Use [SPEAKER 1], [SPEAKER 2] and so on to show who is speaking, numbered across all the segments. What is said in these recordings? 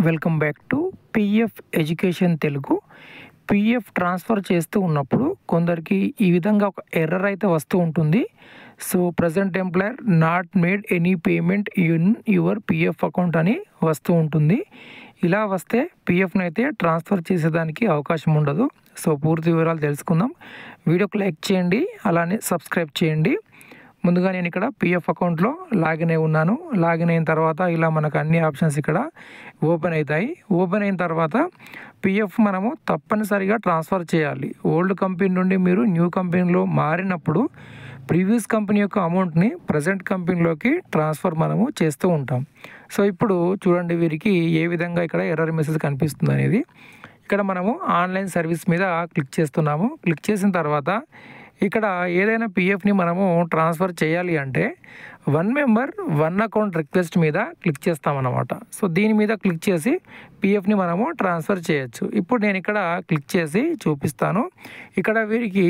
[SPEAKER 1] Welcome back to PF education Telugu. PF transfer చేస్తూ ఉన్నప్పుడు కొందరికి ఈ విధంగా ఒక ఎర్రర్ అయితే వస్తూ ఉంటుంది. So present employer not made any payment in your PF account అని వస్తూ ఉంటుంది. ఇలా వస్తే పిఎఫ్ని అయితే ట్రాన్స్ఫర్ చేసేదానికి అవకాశం ఉండదు. సో పూర్తి వివరాలు తెలుసుకుందాం. వీడియోకి లైక్ చేయండి, అలానే సబ్స్క్రైబ్ చేయండి. ముందుగా నేను ఇక్కడ పిఎఫ్ అకౌంట్లో లాగిన్ అయి ఉన్నాను. లాగిన్ అయిన తర్వాత ఇలా మనకు అన్ని ఆప్షన్స్ ఇక్కడ ఓపెన్ అవుతాయి. ఓపెన్ అయిన తర్వాత పిఎఫ్ మనము తప్పనిసరిగా ట్రాన్స్ఫర్ చేయాలి. ఓల్డ్ కంపెనీ నుండి మీరు న్యూ కంపెనీలో మారినప్పుడు ప్రీవియస్ కంపెనీ యొక్క అమౌంట్ని ప్రజెంట్ కంపెనీలోకి ట్రాన్స్ఫర్ మనము చేస్తూ ఉంటాం. సో ఇప్పుడు చూడండి, వీరికి ఏ విధంగా ఇక్కడ ఎర్రర్ మెసేజ్ కనిపిస్తుంది అనేది. ఇక్కడ మనము ఆన్లైన్ సర్వీస్ మీద క్లిక్ చేస్తున్నాము. క్లిక్ చేసిన తర్వాత ఇక్కడ ఏదైనా పిఎఫ్ని మనము ట్రాన్స్ఫర్ చేయాలి అంటే 1 మెంబర్ 1 అకౌంట్ రిక్వెస్ట్ మీద క్లిక్ చేస్తామన్నమాట. సో దీని మీద క్లిక్ చేసి పిఎఫ్ని మనము ట్రాన్స్ఫర్ చేయొచ్చు. ఇప్పుడు నేను ఇక్కడ క్లిక్ చేసి చూపిస్తాను. ఇక్కడ వీరికి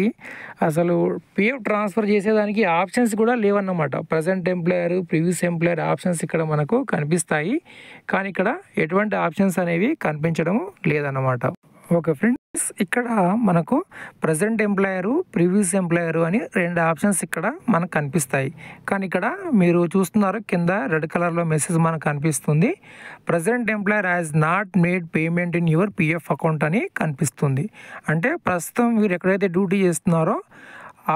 [SPEAKER 1] అసలు పిఎఫ్ ట్రాన్స్ఫర్ చేసేదానికి ఆప్షన్స్ కూడా లేవన్నమాట. Present employer, previous employer options ఇక్కడ మనకు కనిపిస్తాయి, కానీ ఇక్కడ ఎటువంటి ఆప్షన్స్ అనేవి కనిపించడం లేదన్నమాట. ఓకే ఫ్రెండ్స్, ఇక్కడ మనకు ప్రజెంట్ ఎంప్లాయరు, ప్రీవియస్ ఎంప్లాయరు అని 2 ఆప్షన్స్ ఇక్కడ మనకు కనిపిస్తాయి. కానీ ఇక్కడ మీరు చూస్తున్నారు, కింద రెడ్ కలర్లో మెసేజ్ మనకు కనిపిస్తుంది. Present employer has not made payment in your PF account అని కనిపిస్తుంది. అంటే ప్రస్తుతం మీరు ఎక్కడైతే డ్యూటీ చేస్తున్నారో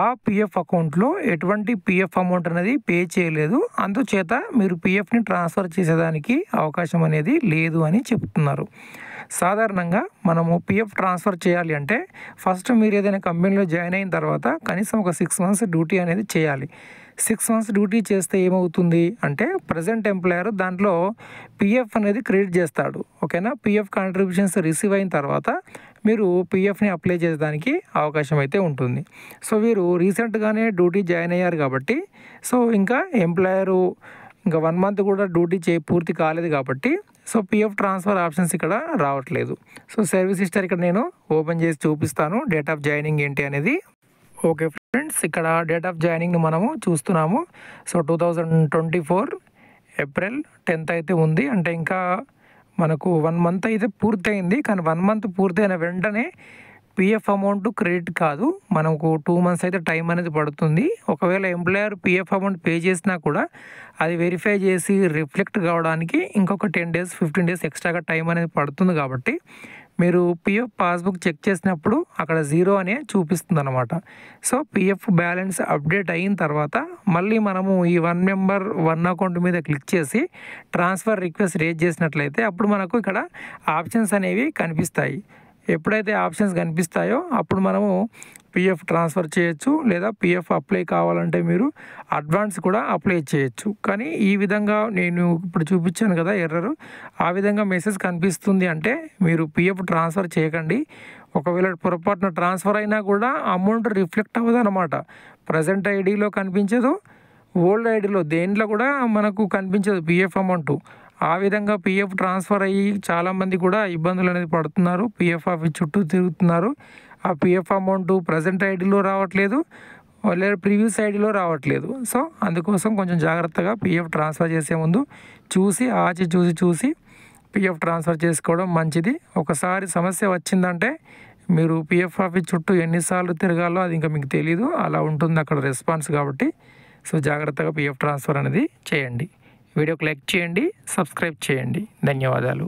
[SPEAKER 1] ఆ పిఎఫ్ అకౌంట్లో ఎటువంటి పిఎఫ్ అమౌంట్ అనేది పే చేయలేదు, అందుచేత మీరు పిఎఫ్ని ట్రాన్స్ఫర్ చేసేదానికి అవకాశం అనేది లేదు అని చెప్తున్నారు. సాధారణంగా మనము పిఎఫ్ ట్రాన్స్ఫర్ చేయాలి అంటే ఫస్ట్ మీరు ఏదైనా కంపెనీలో జాయిన్ అయిన తర్వాత కనీసం ఒక 6 మంత్స్ డ్యూటీ అనేది చేయాలి. 6 మంత్స్ డ్యూటీ చేస్తే ఏమవుతుంది అంటే ప్రజెంట్ ఎంప్లాయర్ దాంట్లో పిఎఫ్ అనేది క్రెడిట్ చేస్తాడు. ఓకేనా, పిఎఫ్ కాంట్రిబ్యూషన్స్ రిసీవ్ అయిన తర్వాత మీరు పిఎఫ్ని అప్లై చేసేదానికి అవకాశం అయితే ఉంటుంది. సో వీరు రీసెంట్గానే డ్యూటీ జాయిన్ అయ్యారు కాబట్టి, సో ఇంకా ఎంప్లాయరు ఇంకా 1 మంత్ కూడా డ్యూటీ పూర్తి కాలేదు కాబట్టి సో పిఎఫ్ ట్రాన్స్ఫర్ ఆప్షన్స్ ఇక్కడ రావట్లేదు. సో సర్వీస్ హిస్టరీ ఇక్కడ నేను ఓపెన్ చేసి చూపిస్తాను, డేట్ ఆఫ్ జాయినింగ్ ఏంటి అనేది. ఓకే ఫ్రెండ్స్, ఇక్కడ డేట్ ఆఫ్ జాయినింగ్ని మనము చూస్తున్నాము. సో 2024 ఏప్రిల్ 10th అయితే ఉంది. అంటే ఇంకా మనకు 1 మంత్ అయితే పూర్తయింది. కానీ 1 మంత్ పూర్తయిన వెంటనే పిఎఫ్ అమౌంట్ క్రెడిట్ కాదు, మనకు 2 మంత్స్ అయితే టైం అనేది పడుతుంది. ఒకవేళ ఎంప్లాయర్ పిఎఫ్ అమౌంట్ పే చేసినా కూడా అది వెరిఫై చేసి రిఫ్లెక్ట్ కావడానికి ఇంకొక 10 days 15 days ఎక్స్ట్రాగా టైం అనేది పడుతుంది. కాబట్టి మీరు పిఎఫ్ పాస్బుక్ చెక్ చేసినప్పుడు అక్కడ 0 అనే చూపిస్తుంది అనమాట. సో పిఎఫ్ బ్యాలెన్స్ అప్డేట్ అయిన తర్వాత మళ్ళీ మనము ఈ 1 మెంబర్ 1 అకౌంట్ మీద క్లిక్ చేసి ట్రాన్స్ఫర్ రిక్వెస్ట్ రేజ్ చేసినట్లయితే అప్పుడు మనకు ఇక్కడ ఆప్షన్స్ అనేవి కనిపిస్తాయి. ఎప్పుడైతే ఆప్షన్స్ కనిపిస్తాయో అప్పుడు మనము పిఎఫ్ ట్రాన్స్ఫర్ చేయొచ్చు, లేదా పిఎఫ్ అప్లై కావాలంటే మీరు అడ్వాన్స్ కూడా అప్లై చేయొచ్చు. కానీ ఈ విధంగా నేను ఇప్పుడు చూపించాను కదా ఎర్రర్, ఆ విధంగా మెసేజ్ కనిపిస్తుంది అంటే మీరు పిఎఫ్ ట్రాన్స్ఫర్ చేయకండి. ఒకవేళ పొరపాటున ట్రాన్స్ఫర్ అయినా కూడా అమౌంట్ రిఫ్లెక్ట్ అవ్వదు అనమాట. ప్రజెంట్ ఐడిలో కనిపించదు, ఓల్డ్ ఐడిలో దేంట్లో కూడా మనకు కనిపించదు పిఎఫ్ అమౌంట్. ఆ విధంగా పిఎఫ్ ట్రాన్స్ఫర్ అయ్యి చాలామంది కూడా ఇబ్బందులు అనేది పడుతున్నారు. పిఎఫ్ ఆఫీస్ చుట్టూ తిరుగుతున్నారు. ఆ పిఎఫ్ అమౌంట్ ప్రజెంట్ ఐడిలో రావట్లేదు, లేదా ప్రీవియస్ ఐడిలో రావట్లేదు. సో అందుకోసం కొంచెం జాగ్రత్తగా పిఎఫ్ ట్రాన్స్ఫర్ చేసే ముందు చూసి పిఎఫ్ ట్రాన్స్ఫర్ చేసుకోవడం మంచిది. ఒకసారి సమస్య వచ్చిందంటే మీరు పిఎఫ్ ఆఫీస్ చుట్టూ ఎన్నిసార్లు తిరగాలో అది ఇంకా మీకు తెలీదు, అలా ఉంటుంది అక్కడ రెస్పాన్స్. కాబట్టి సో జాగ్రత్తగా పిఎఫ్ ట్రాన్స్ఫర్ అనేది చేయండి. వీడియోకి లైక్ చేయండి, సబ్స్క్రైబ్ చేయండి. ధన్యవాదాలు.